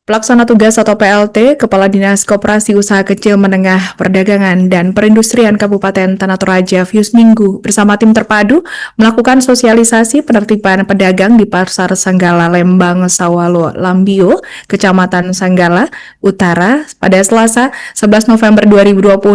Pelaksana Tugas atau PLT, Kepala Dinas Koperasi Usaha Kecil Menengah Perdagangan dan Perindustrian Kabupaten Tanah Toraja Fius Minggu bersama tim terpadu melakukan sosialisasi penertiban pedagang di Pasar Sanggala Lembang Sawalo Lambio, Kecamatan Sanggala Utara pada Selasa 11 November 2025.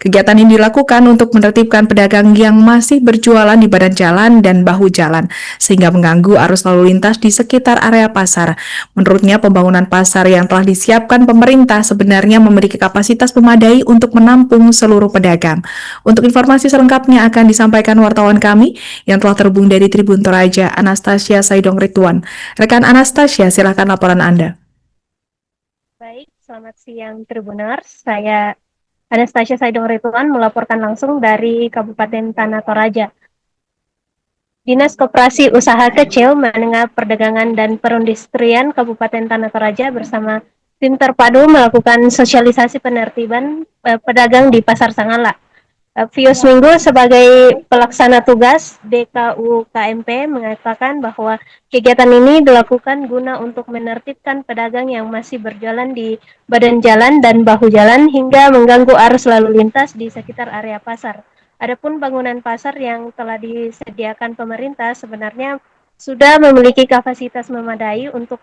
Kegiatan ini dilakukan untuk menertibkan pedagang yang masih berjualan di badan jalan dan bahu jalan sehingga mengganggu arus lalu lintas di sekitar area pasar. Menurutnya, pembangunan pasar yang telah disiapkan pemerintah sebenarnya memiliki kapasitas memadai untuk menampung seluruh pedagang. Untuk informasi selengkapnya akan disampaikan wartawan kami yang telah terhubung dari Tribun Toraja, Anastasia Saidong Rituan. Rekan Anastasia, silakan laporan Anda. Baik, selamat siang Tribuners. Saya Anastasia Saidong Rituan melaporkan langsung dari Kabupaten Tanah Toraja. Dinas Koperasi Usaha Kecil Menengah Perdagangan dan Perindustrian Kabupaten Tanah Toraja bersama tim terpadu melakukan sosialisasi penertiban pedagang di Pasar Sanggala. Fius Minggu sebagai pelaksana tugas DKU KMP mengatakan bahwa kegiatan ini dilakukan guna untuk menertibkan pedagang yang masih berjalan di badan jalan dan bahu jalan hingga mengganggu arus lalu lintas di sekitar area pasar. Adapun bangunan pasar yang telah disediakan pemerintah sebenarnya sudah memiliki kapasitas memadai untuk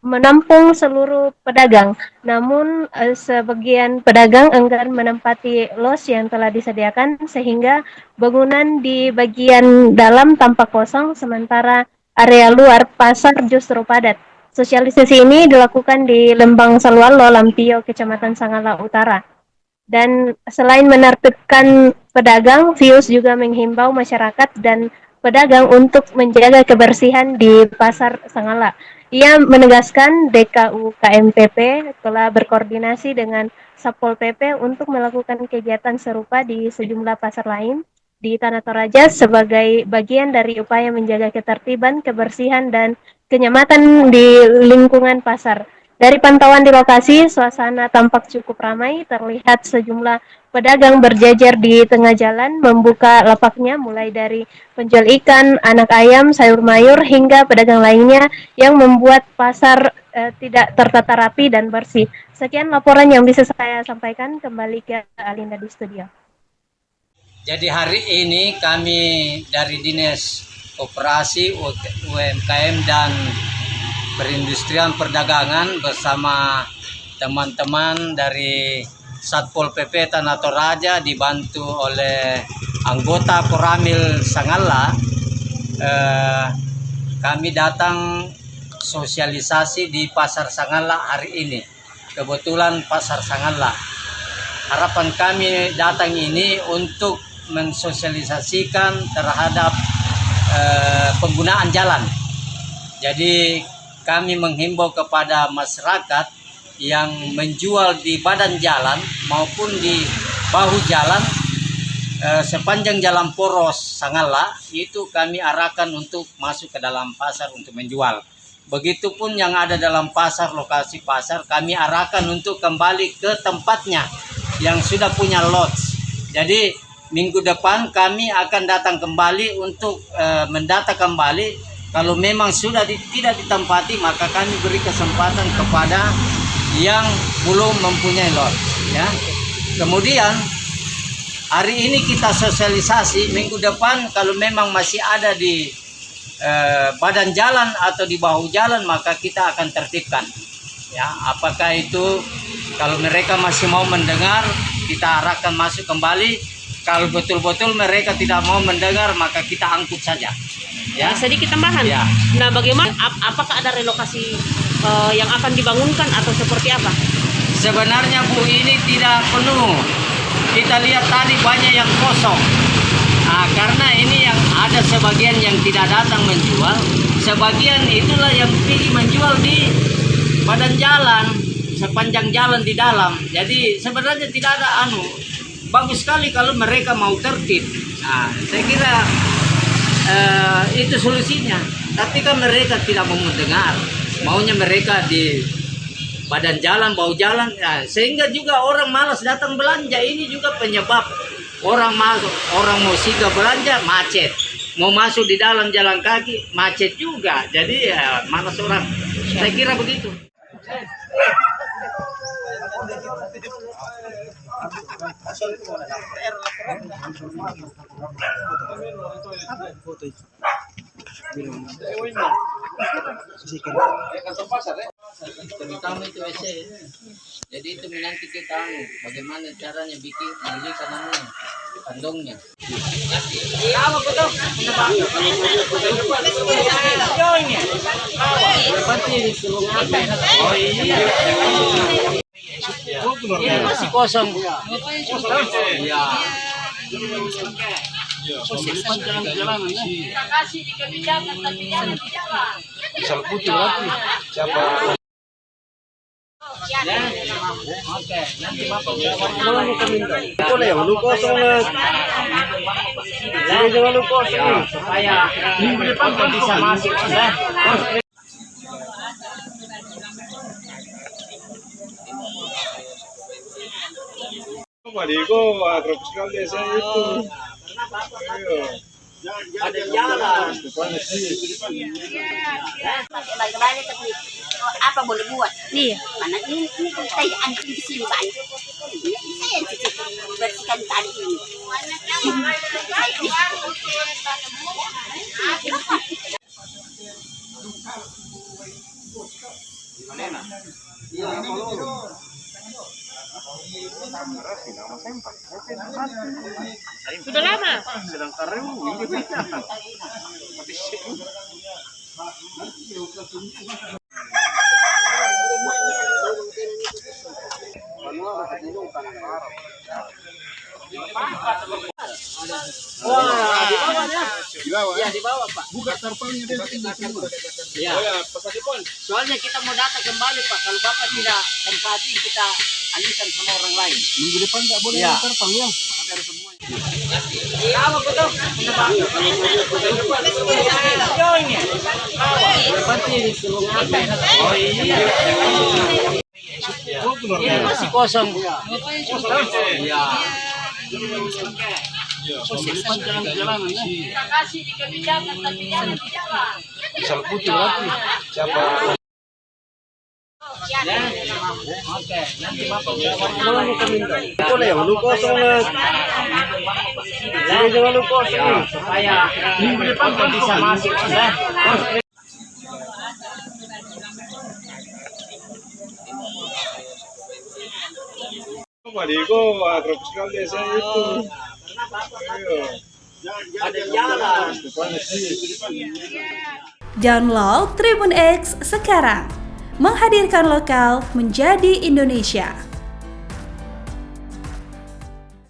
menampung seluruh pedagang. Namun sebagian pedagang enggan menempati los yang telah disediakan sehingga bangunan di bagian dalam tampak kosong sementara area luar pasar justru padat. Sosialisasi ini dilakukan di Lembang Sawalo Lambio, Kecamatan Sanggala Utara. Dan selain menertibkan pedagang, Fius juga menghimbau masyarakat dan pedagang untuk menjaga kebersihan di Pasar Sanggala. Ia menegaskan DKU KMPP telah berkoordinasi dengan Satpol PP untuk melakukan kegiatan serupa di sejumlah pasar lain di Tanah Toraja sebagai bagian dari upaya menjaga ketertiban, kebersihan, dan kenyamanan di lingkungan pasar. Dari pantauan di lokasi, suasana tampak cukup ramai, terlihat sejumlah pedagang berjajar di tengah jalan membuka lapaknya mulai dari penjual ikan, anak ayam, sayur mayur, hingga pedagang lainnya yang membuat pasar tidak tertata rapi dan bersih. Sekian laporan yang bisa saya sampaikan, kembali ke Alinda di studio. Jadi hari ini kami dari Dinas Koperasi UMKM dan Perindustrian Perdagangan bersama teman-teman dari Satpol PP Tanah Toraja dibantu oleh anggota Koramil Sanggala, kami datang sosialisasi di Pasar Sanggala hari ini. Kebetulan Pasar Sanggala. Harapan kami datang ini untuk mensosialisasikan terhadap penggunaan jalan. Jadi kami menghimbau kepada masyarakat yang menjual di badan jalan maupun di bahu jalan sepanjang jalan poros Sanggala itu kami arahkan untuk masuk ke dalam pasar untuk menjual. Begitupun yang ada dalam pasar, lokasi pasar kami arahkan untuk kembali ke tempatnya yang sudah punya lots. Jadi minggu depan kami akan datang kembali untuk mendata kembali. Kalau memang sudah tidak ditempati, maka kami beri kesempatan kepada yang belum mempunyai lot. Ya. Kemudian hari ini kita sosialisasi, minggu depan kalau memang masih ada di badan jalan atau di bahu jalan, maka kita akan tertibkan. Ya, apakah itu kalau mereka masih mau mendengar, kita arahkan masuk kembali. Kalau betul-betul mereka tidak mau mendengar, maka kita angkut saja. Ya. Sedikit tambahan. Ya. Nah, bagaimana? Apakah ada relokasi yang akan dibangunkan atau seperti apa? Sebenarnya Bu, ini tidak penuh. Kita lihat tadi banyak yang kosong. Nah, karena ini yang ada sebagian yang tidak datang menjual, sebagian itulah yang pergi menjual di badan jalan, sepanjang jalan di dalam. Jadi sebenarnya tidak ada bagus sekali kalau mereka mau tertib. Nah, saya kira itu solusinya. Tapi kan mereka tidak mau mendengar, maunya mereka di badan jalan, bahu jalan, sehingga juga orang malas datang belanja. Ini juga penyebab orang mau singgah belanja macet, mau masuk di dalam jalan kaki macet juga. Jadi malas orang. Saya kira begitu. Terutama itu jadi itu nanti kita bagaimana caranya bikin beli kanannya kandungnya. Masih kosong. Ya. Kasih di kebijakan tapi jangan di jalan. Oke, nanti Bapak Jangan lupa supaya Bapak bisa masuk ya. Marico, a tropical de ese itu. Ada jalan. Bagaimana tapi apa boleh buat? Iya. Mana ini tayaan di sini Pak. Saya bersihkan tadi ini. Sudah lama. Di bawah ya? Ya, di bawah Pak. Buka tarpalnya deh. Ya. Soalnya kita mau data kembali Pak. Kalau Bapak tidak tempati kita alihkan sama orang lain. Minggu depan nggak boleh Ya. tarpal ya. Ada semuanya. Kamu betul. Oh iya. Ini masih kosong. Ya. Kasih di kebijakan tapi jangan di jalan. Oke, nanti Bapak Jangan lupa supaya Bapak bisa masuk ya. Marico, a tropical de ese itu. Ada jalan. Download Tribun X sekarang, menghadirkan lokal menjadi Indonesia.